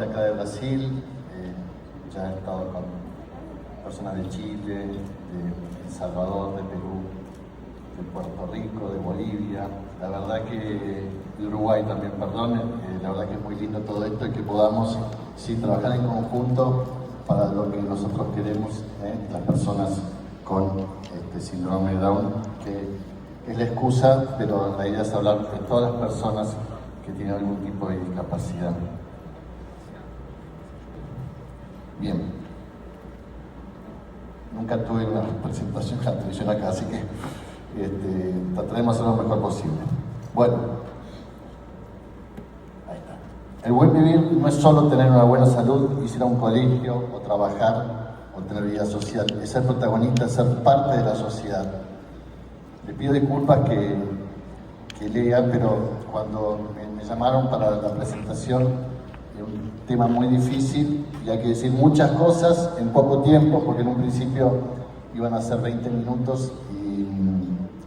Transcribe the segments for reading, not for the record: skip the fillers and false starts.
Acá de Brasil, ya he estado con personas de Chile, de El Salvador, de Perú, de Puerto Rico, de Bolivia, la verdad que de Uruguay también, perdón, la verdad que es muy lindo todo esto y que podamos trabajar en conjunto para lo que nosotros queremos, las personas con síndrome de Down, que es la excusa, pero la idea es hablar de todas las personas que tienen algún tipo de discapacidad. Bien, nunca tuve una presentación en la televisión acá, así que trataremos de hacer lo mejor posible. Bueno, ahí está. El buen vivir no es solo tener una buena salud, ir a un colegio o trabajar o tener vida social, es ser protagonista, ser parte de la sociedad. Le pido disculpas que lea, pero cuando me llamaron para la presentación, un tema muy difícil y hay que decir muchas cosas en poco tiempo, porque en un principio iban a ser 20 minutos y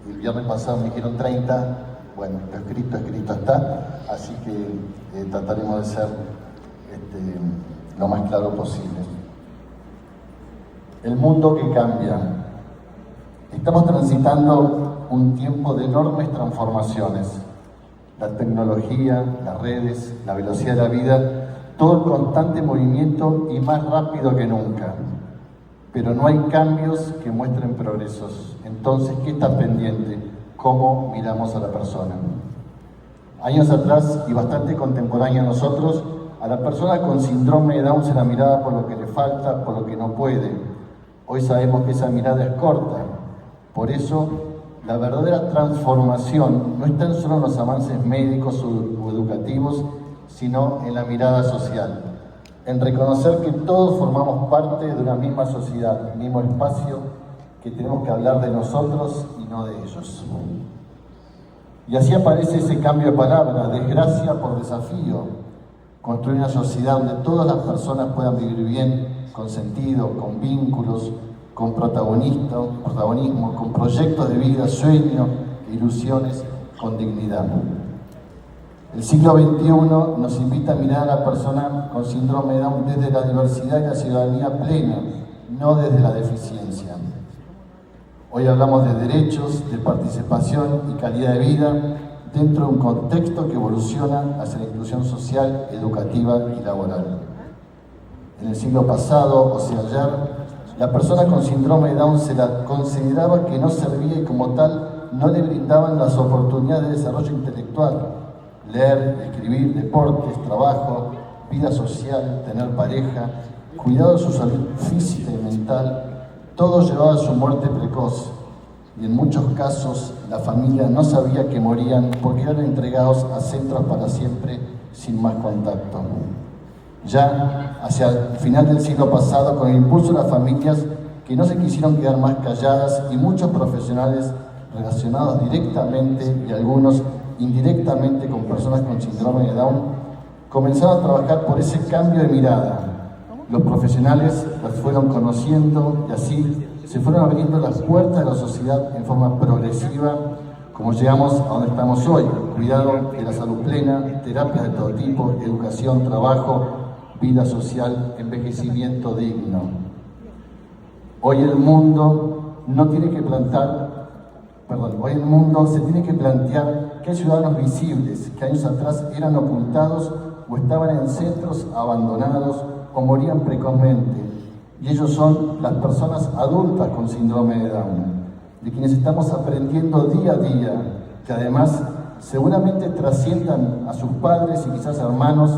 el viernes pasado me dijeron 30. Bueno, lo escrito está, así que trataremos de ser lo más claro posible. El mundo que cambia. Estamos transitando un tiempo de enormes transformaciones. La tecnología, las redes, la velocidad de la vida, todo en constante movimiento y más rápido que nunca. Pero no hay cambios que muestren progresos. Entonces, ¿qué está pendiente? ¿Cómo miramos a la persona? Años atrás, y bastante contemporánea a nosotros, a la persona con síndrome de Down se la miraba por lo que le falta, por lo que no puede. Hoy sabemos que esa mirada es corta. Por eso, la verdadera transformación no está solo en los avances médicos o educativos, sino en la mirada social, en reconocer que todos formamos parte de una misma sociedad, mismo espacio, que tenemos que hablar de nosotros y no de ellos. Y así aparece ese cambio de palabra, desgracia por desafío, construir una sociedad donde todas las personas puedan vivir bien, con sentido, con vínculos, con protagonismo, con proyectos de vida, sueños, ilusiones, con dignidad. El siglo XXI nos invita a mirar a la persona con síndrome de Down desde la diversidad y la ciudadanía plena, no desde la deficiencia. Hoy hablamos de derechos, de participación y calidad de vida dentro de un contexto que evoluciona hacia la inclusión social, educativa y laboral. En el siglo pasado, o sea, ayer, la persona con síndrome de Down se la consideraba que no servía y como tal no le brindaban las oportunidades de desarrollo intelectual, leer, escribir, deportes, trabajo, vida social, tener pareja, cuidado de su salud física y mental, todo llevaba a su muerte precoz. Y en muchos casos la familia no sabía que morían porque eran entregados a centros para siempre sin más contacto. Ya hacia el final del siglo pasado, con el impulso de las familias que no se quisieron quedar más calladas y muchos profesionales relacionados directamente y algunos indirectamente con personas con síndrome de Down, comenzaron a trabajar por ese cambio de mirada. Los profesionales las fueron conociendo y así se fueron abriendo las puertas de la sociedad en forma progresiva, como llegamos a donde estamos hoy: cuidado de la salud plena, terapias de todo tipo, educación, trabajo, vida social, envejecimiento digno. Hoy el mundo se tiene que plantear que hay ciudadanos visibles que años atrás eran ocultados o estaban en centros abandonados o morían precozmente. Y ellos son las personas adultas con síndrome de Down, de quienes estamos aprendiendo día a día, que además seguramente trasciendan a sus padres y quizás hermanos,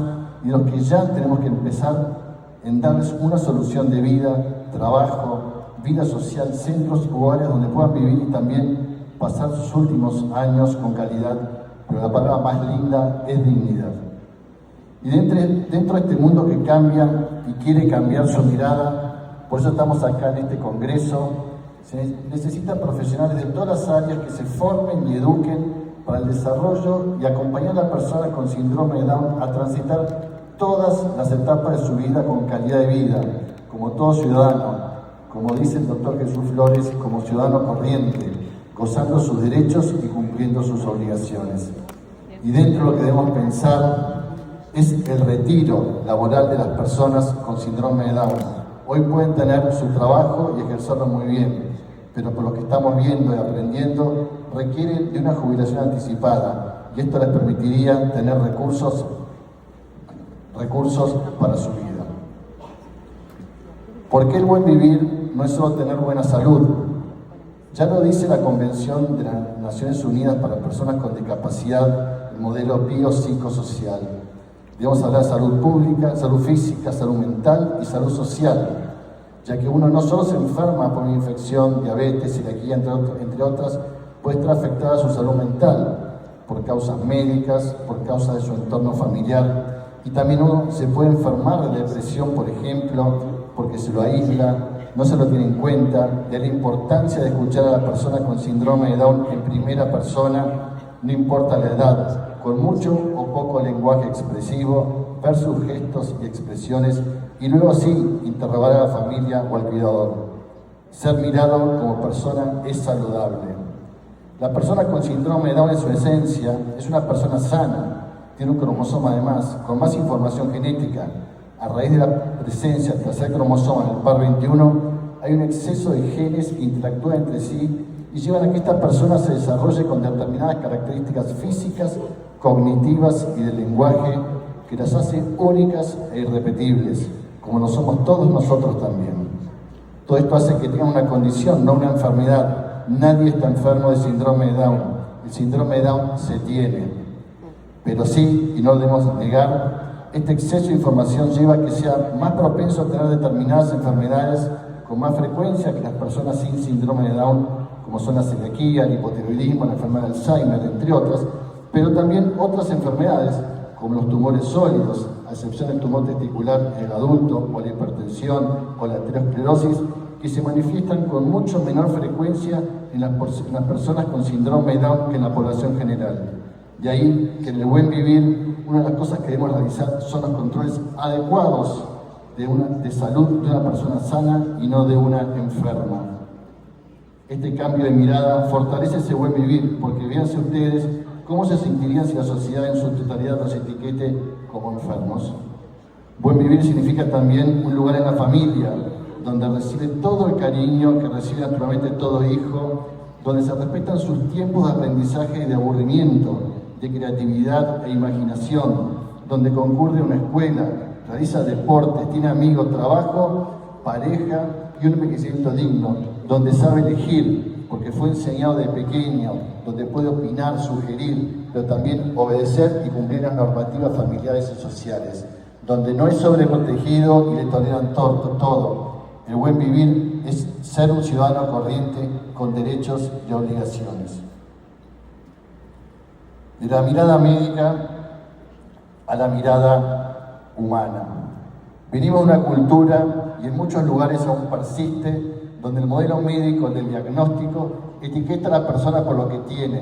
y los que ya tenemos que empezar en darles una solución de vida, trabajo, vida social, centros u áreas donde puedan vivir y también pasar sus últimos años con calidad, pero la palabra más linda es dignidad. Y dentro de este mundo que cambia y quiere cambiar su mirada, por eso estamos acá en este congreso, se necesitan profesionales de todas las áreas que se formen y eduquen para el desarrollo y acompañar a la persona con síndrome de Down a transitar todas las etapas de su vida con calidad de vida, como todo ciudadano, como dice el doctor Jesús Flores, como ciudadano corriente, gozando sus derechos y cumpliendo sus obligaciones. Y dentro de lo que debemos pensar es el retiro laboral de las personas con síndrome de Down. Hoy pueden tener su trabajo y ejercerlo muy bien, pero por lo que estamos viendo y aprendiendo, requieren de una jubilación anticipada, y esto les permitiría tener recursos para su vida. ¿Por qué el buen vivir no es solo tener buena salud? Ya lo dice la Convención de las Naciones Unidas para Personas con Discapacidad, el modelo biopsicosocial. Debemos hablar de salud pública, salud física, salud mental y salud social, ya que uno no solo se enferma por una infección, diabetes, celiaquía, entre otras, puede estar afectada a su salud mental por causas médicas, por causa de su entorno familiar, y también uno se puede enfermar de depresión, por ejemplo, porque se lo aísla, no se lo tiene en cuenta, de la importancia de escuchar a la persona con síndrome de Down en primera persona, no importa la edad, con mucho o poco lenguaje expresivo, ver sus gestos y expresiones, y luego sí interrogar a la familia o al cuidador. Ser mirado como persona es saludable. La persona con síndrome de Down en su esencia es una persona sana, tiene un cromosoma además, con más información genética. A raíz de la presencia del tercer cromosoma en el par 21, hay un exceso de genes que interactúan entre sí y llevan a que esta persona se desarrolle con determinadas características físicas, cognitivas y del lenguaje que las hace únicas e irrepetibles, como lo somos todos nosotros también. Todo esto hace que tengan una condición, no una enfermedad. Nadie está enfermo de síndrome de Down. El síndrome de Down se tiene. Pero sí, y no lo debemos negar, este exceso de información lleva a que sea más propenso a tener determinadas enfermedades con más frecuencia que las personas sin síndrome de Down, como son la celiaquía, el hipotiroidismo, la enfermedad de Alzheimer, entre otras, pero también otras enfermedades, como los tumores sólidos, a excepción del tumor testicular en el adulto, o la hipertensión, o la arteriosclerosis, que se manifiestan con mucho menor frecuencia en las personas con síndrome de Down que en la población general. De ahí que en el buen vivir, una de las cosas que debemos realizar son los controles adecuados de salud de una persona sana y no de una enferma. Este cambio de mirada fortalece ese buen vivir, porque véanse ustedes cómo se sentirían si la sociedad en su totalidad los etiquete como enfermos. Buen vivir significa también un lugar en la familia, donde recibe todo el cariño que recibe naturalmente todo hijo, donde se respetan sus tiempos de aprendizaje y de aburrimiento, de creatividad e imaginación, donde concurre a una escuela, realiza deportes, tiene amigos, trabajo, pareja y un envejecimiento digno, donde sabe elegir, porque fue enseñado de pequeño, donde puede opinar, sugerir, pero también obedecer y cumplir las normativas familiares y sociales, donde no es sobreprotegido y le toleran todo. El buen vivir es ser un ciudadano corriente con derechos y obligaciones. De la mirada médica a la mirada humana. Venimos de una cultura, y en muchos lugares aún persiste, donde el modelo médico del diagnóstico etiqueta a la persona por lo que tiene.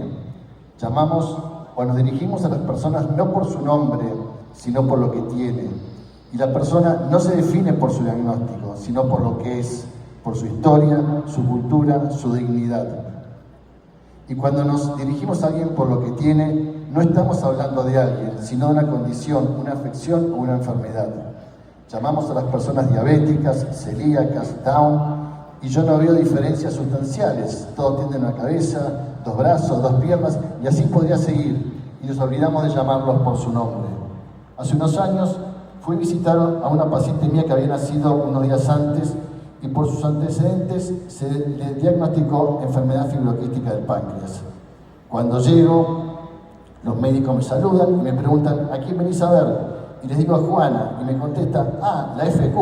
Llamamos o nos dirigimos a las personas no por su nombre, sino por lo que tiene. Y la persona no se define por su diagnóstico, sino por lo que es, por su historia, su cultura, su dignidad. Y cuando nos dirigimos a alguien por lo que tiene, no estamos hablando de alguien, sino de una condición, una afección o una enfermedad. Llamamos a las personas diabéticas, celíacas, Down, y yo no veo diferencias sustanciales. Todos tienen una cabeza, 2 brazos, 2 piernas, y así podría seguir. Y nos olvidamos de llamarlos por su nombre. Hace unos años fui a visitar a una paciente mía que había nacido unos días antes, y por sus antecedentes se le diagnosticó enfermedad fibroquística del páncreas. Cuando llego, los médicos me saludan y me preguntan: ¿a quién venís a ver? Y les digo: a Juana. Y me contestan: la FQ.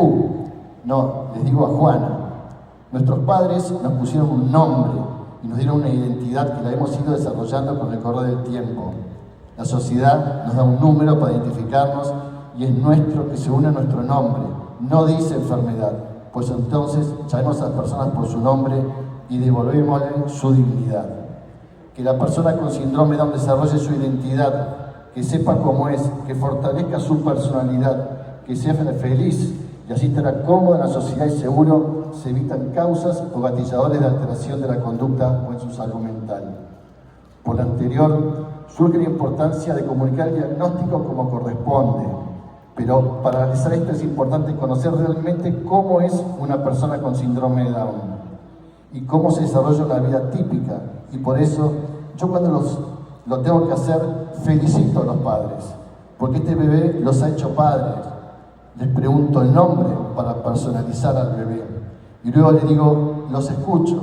No, les digo: a Juana. Nuestros padres nos pusieron un nombre y nos dieron una identidad que la hemos ido desarrollando con el correr del tiempo. La sociedad nos da un número para identificarnos y es nuestro que se une a nuestro nombre. No dice enfermedad, pues entonces llamemos a las personas por su nombre y devolvémosle su dignidad. Que la persona con síndrome de Down desarrolle su identidad, que sepa cómo es, que fortalezca su personalidad, que sea feliz y así estará cómodo en la sociedad y seguro se evitan causas o gatilladores de alteración de la conducta o en su salud mental. Por lo anterior, surge la importancia de comunicar el diagnóstico como corresponde, Pero para analizar esto es importante conocer realmente cómo es una persona con síndrome de Down y cómo se desarrolla una vida típica. Y por eso yo cuando lo tengo que hacer, felicito a los padres, porque este bebé los ha hecho padres. Les pregunto el nombre para personalizar al bebé y luego les digo, los escucho,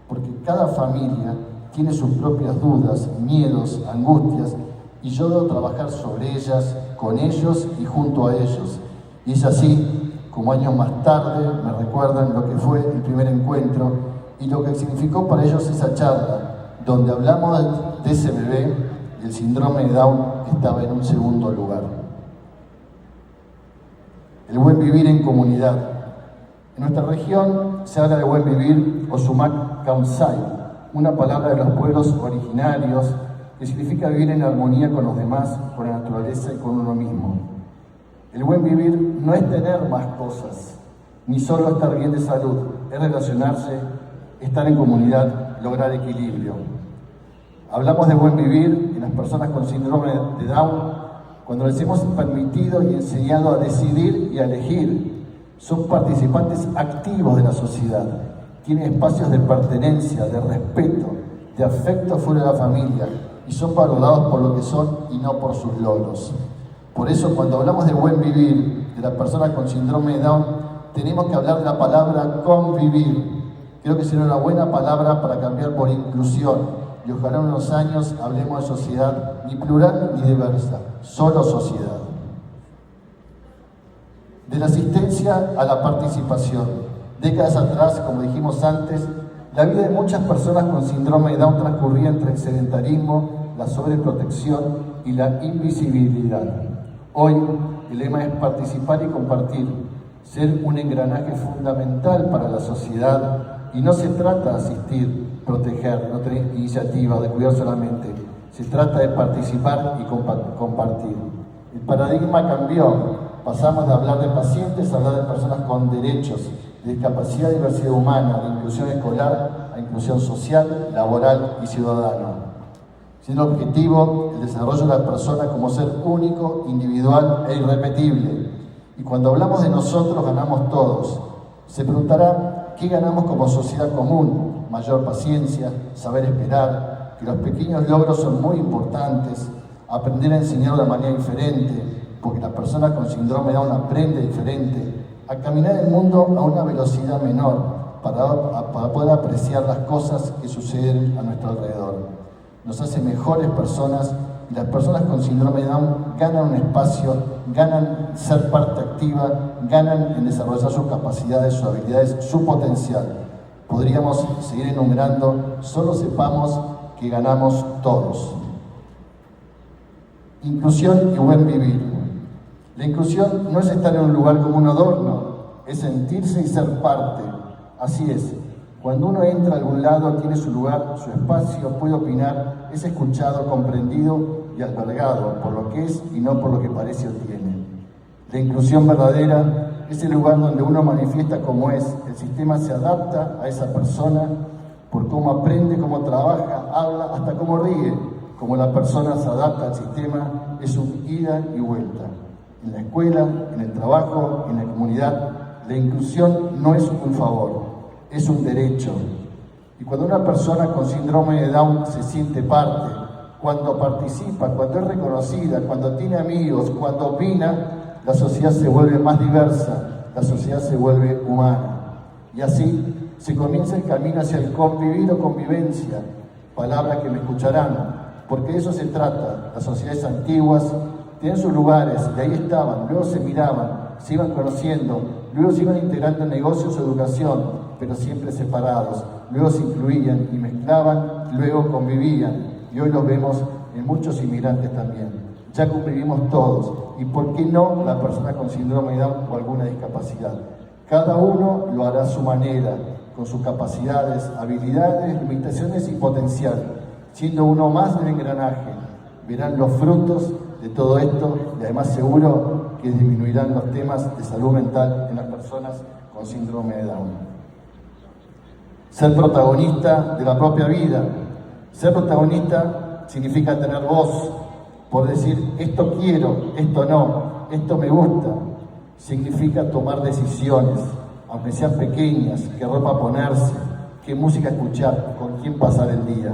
porque cada familia tiene sus propias dudas, miedos, angustias, y yo debo trabajar sobre ellas, con ellos y junto a ellos. Y es así como años más tarde me recuerdan lo que fue el primer encuentro y lo que significó para ellos esa charla, donde hablamos de ese bebé y el síndrome de Down estaba en un segundo lugar. El buen vivir en comunidad. En nuestra región se habla de buen vivir o sumak kamsai, una palabra de los pueblos originarios que significa vivir en armonía con los demás, con la naturaleza y con uno mismo. El buen vivir no es tener más cosas, ni solo estar bien de salud, es relacionarse, estar en comunidad, lograr equilibrio. Hablamos de buen vivir en las personas con síndrome de Down cuando les hemos permitido y enseñado a decidir y a elegir. Son participantes activos de la sociedad, tienen espacios de pertenencia, de respeto, de afecto fuera de la familia y son valorados por lo que son y no por sus logros. Por eso cuando hablamos de buen vivir de la persona con síndrome de Down, tenemos que hablar de la palabra convivir. Creo que será una buena palabra para cambiar por inclusión. Y ojalá en unos años hablemos de sociedad ni plural ni diversa, solo sociedad. De la asistencia a la participación. Décadas atrás, como dijimos antes, la vida de muchas personas con síndrome de Down transcurría entre el sedentarismo, la sobreprotección y la invisibilidad. Hoy el lema es participar y compartir, ser un engranaje fundamental para la sociedad. Y no se trata de asistir, proteger, no tener iniciativa, de cuidar solamente. Se trata de participar y compartir. El paradigma cambió. Pasamos de hablar de pacientes a hablar de personas con derechos, de discapacidad y diversidad humana, de inclusión escolar a inclusión social, laboral y ciudadana. Siendo objetivo el desarrollo de la persona como ser único, individual e irrepetible. Y cuando hablamos de nosotros, ganamos todos. Se preguntará, ¿qué ganamos como sociedad común? Mayor paciencia, saber esperar, que los pequeños logros son muy importantes, aprender a enseñar de una manera diferente, porque la persona con síndrome de Down aprende diferente, a caminar el mundo a una velocidad menor, para poder apreciar las cosas que suceden a nuestro alrededor. Nos hace mejores personas y las personas con síndrome de Down ganan un espacio, ganan ser parte activa, ganan en desarrollar sus capacidades, sus habilidades, su potencial. Podríamos seguir enumerando, solo sepamos que ganamos todos. Inclusión y buen vivir. La inclusión no es estar en un lugar como un adorno, es sentirse y ser parte. Así es, cuando uno entra a algún lado, tiene su lugar, su espacio, puede opinar, es escuchado, comprendido y albergado por lo que es y no por lo que parece o tiene. La inclusión verdadera es el lugar donde uno manifiesta cómo es, el sistema se adapta a esa persona por cómo aprende, cómo trabaja, habla, hasta cómo ríe. Como la persona se adapta al sistema, es un ida y vuelta. En la escuela, en el trabajo, en la comunidad, la inclusión no es un favor, es un derecho. Y cuando una persona con síndrome de Down se siente parte, cuando participa, cuando es reconocida, cuando tiene amigos, cuando opina, la sociedad se vuelve más diversa, la sociedad se vuelve humana. Y así se comienza el camino hacia el convivir o convivencia, palabras que me escucharán, porque de eso se trata. Las sociedades antiguas tenían sus lugares, de ahí estaban, luego se miraban, se iban conociendo, luego se iban integrando en negocios o educación, pero siempre separados, luego se incluían y mezclaban, luego convivían, y hoy lo vemos en muchos inmigrantes también. Ya convivimos todos, y por qué no la persona con síndrome de Down o alguna discapacidad. Cada uno lo hará a su manera, con sus capacidades, habilidades, limitaciones y potencial, siendo uno más del engranaje. Verán los frutos de todo esto y además seguro que disminuirán los temas de salud mental en las personas con síndrome de Down. Ser protagonista de la propia vida. Ser protagonista significa tener voz, por decir esto quiero, esto no, esto me gusta, significa tomar decisiones, aunque sean pequeñas, qué ropa ponerse, qué música escuchar, con quién pasar el día.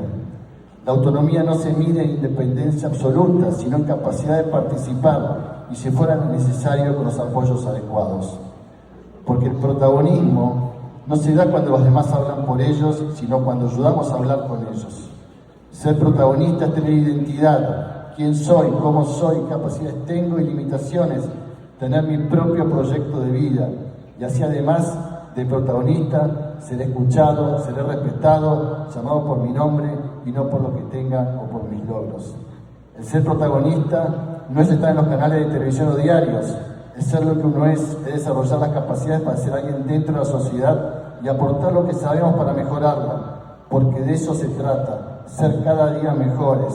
La autonomía no se mide en independencia absoluta, sino en capacidad de participar y, si fuera necesario, con los apoyos adecuados. Porque el protagonismo no se da cuando los demás hablan por ellos, sino cuando ayudamos a hablar con ellos. Ser protagonista es tener identidad, quién soy, cómo soy, qué capacidades tengo y limitaciones, tener mi propio proyecto de vida, y así, además de protagonista, seré escuchado, seré respetado, llamado por mi nombre y no por lo que tenga o por mis logros. El ser protagonista no es estar en los canales de televisión o diarios, es ser lo que uno es desarrollar las capacidades para ser alguien dentro de la sociedad y aportar lo que sabemos para mejorarla, porque de eso se trata, ser cada día mejores,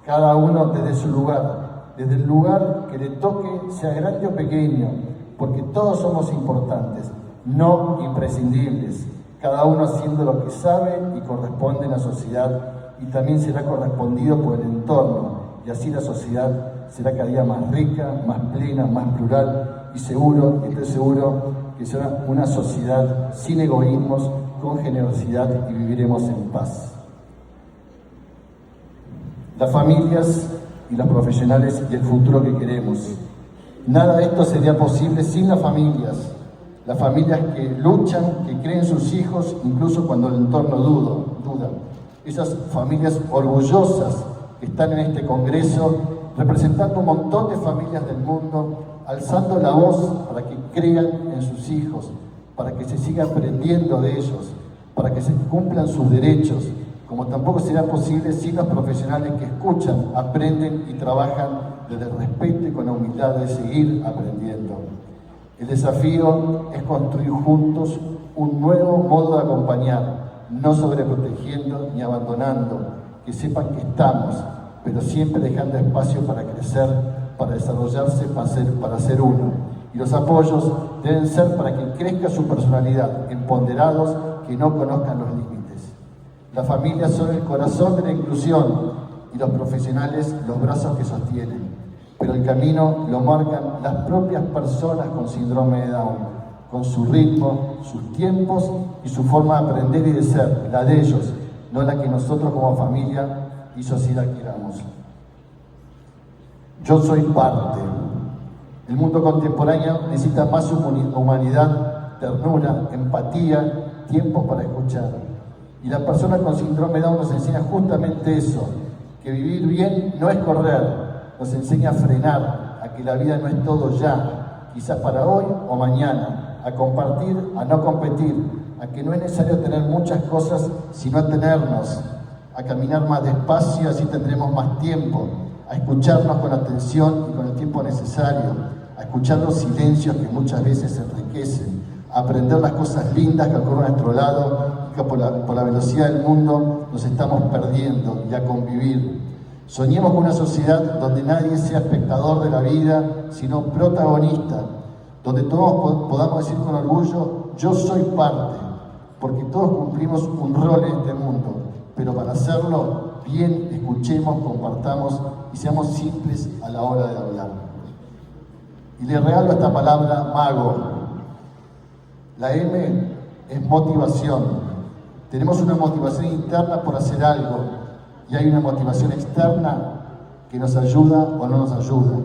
cada uno desde su lugar, desde el lugar que le toque, sea grande o pequeño, porque todos somos importantes, no imprescindibles, cada uno haciendo lo que sabe y corresponde en la sociedad, y también será correspondido por el entorno, y así la sociedad será cada día más rica, más plena, más plural, y estoy seguro que será una sociedad sin egoísmos, con generosidad, y viviremos en paz. Las familias y los profesionales y el futuro que queremos. Nada de esto sería posible sin las familias que luchan, que creen en sus hijos, incluso cuando el entorno duda. Esas familias orgullosas que están en este congreso, representando un montón de familias del mundo, alzando la voz para que crean en sus hijos, para que se siga aprendiendo de ellos, para que se cumplan sus derechos, como tampoco será posible sin los profesionales que escuchan, aprenden y trabajan desde el respeto y con la humildad de seguir aprendiendo. El desafío es construir juntos un nuevo modo de acompañar, no sobreprotegiendo ni abandonando, que sepan que estamos, pero siempre dejando espacio para crecer, para desarrollarse, para ser uno. Y los apoyos deben ser para que crezca su personalidad, empoderados, que no conozcan los límites. Las familias son el corazón de la inclusión y los profesionales los brazos que sostienen. Pero el camino lo marcan las propias personas con síndrome de Down, con su ritmo, sus tiempos y su forma de aprender y de ser, la de ellos, no la que nosotros como familia y sociedad queramos. Yo soy parte. El mundo contemporáneo necesita más humanidad, ternura, empatía, tiempo para escuchar. Y la persona con síndrome de Down nos enseña justamente eso, que vivir bien no es correr, nos enseña a frenar, a que la vida no es todo ya, quizás para hoy o mañana, a compartir, a no competir, a que no es necesario tener muchas cosas, sino a tenernos, a caminar más despacio, así tendremos más tiempo, a escucharnos con atención y con el tiempo necesario, a escuchar los silencios que muchas veces enriquecen, a aprender las cosas lindas que ocurren a nuestro lado y que por la velocidad del mundo nos estamos perdiendo, y a convivir. Soñemos con una sociedad donde nadie sea espectador de la vida, sino protagonista, donde todos podamos decir con orgullo, yo soy parte, porque todos cumplimos un rol en este mundo, pero para hacerlo bien, escuchemos, compartamos y seamos simples a la hora de hablar. Y le regalo esta palabra mago. La M es motivación. Tenemos una motivación interna por hacer algo, y hay una motivación externa que nos ayuda o no nos ayuda.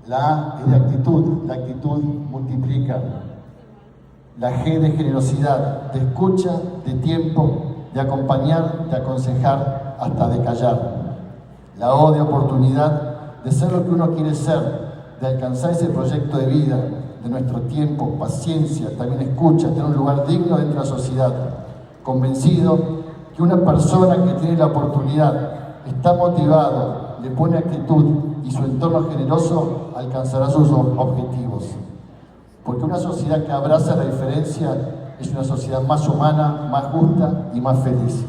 La A es de actitud, la actitud multiplica. La G de generosidad, de escucha, de tiempo, de acompañar, de aconsejar, hasta de callar. La O de oportunidad, de ser lo que uno quiere ser, de alcanzar ese proyecto de vida, de nuestro tiempo, paciencia, también escucha, tener un lugar digno dentro de la sociedad. Convencido que una persona que tiene la oportunidad, está motivado, le pone actitud y su entorno generoso, alcanzará sus objetivos. Porque una sociedad que abraza la diferencia es una sociedad más humana, más justa y más feliz.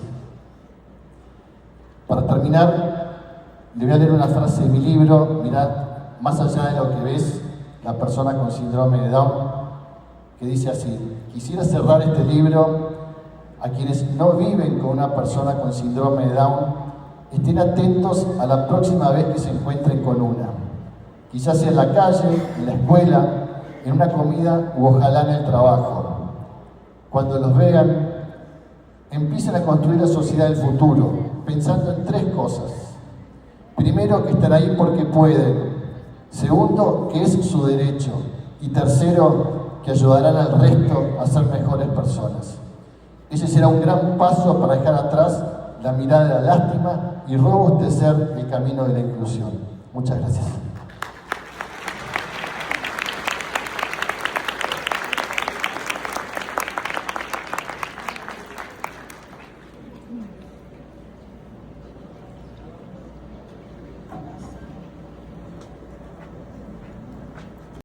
Para terminar, le voy a leer una frase de mi libro. Mirad, más allá de lo que ves, la persona con síndrome de Down, que dice así: quisiera cerrar este libro a quienes no viven con una persona con síndrome de Down, estén atentos a la próxima vez que se encuentren con una. y ya sea en la calle, en la escuela, en una comida u ojalá en el trabajo. Cuando los vean, empiecen a construir la sociedad del futuro, pensando en 3 cosas. Primero, que están ahí porque pueden. Segundo, que es su derecho. Y tercero, que ayudarán al resto a ser mejores personas. Ese será un gran paso para dejar atrás la mirada de la lástima y robustecer el camino de la inclusión. Muchas gracias.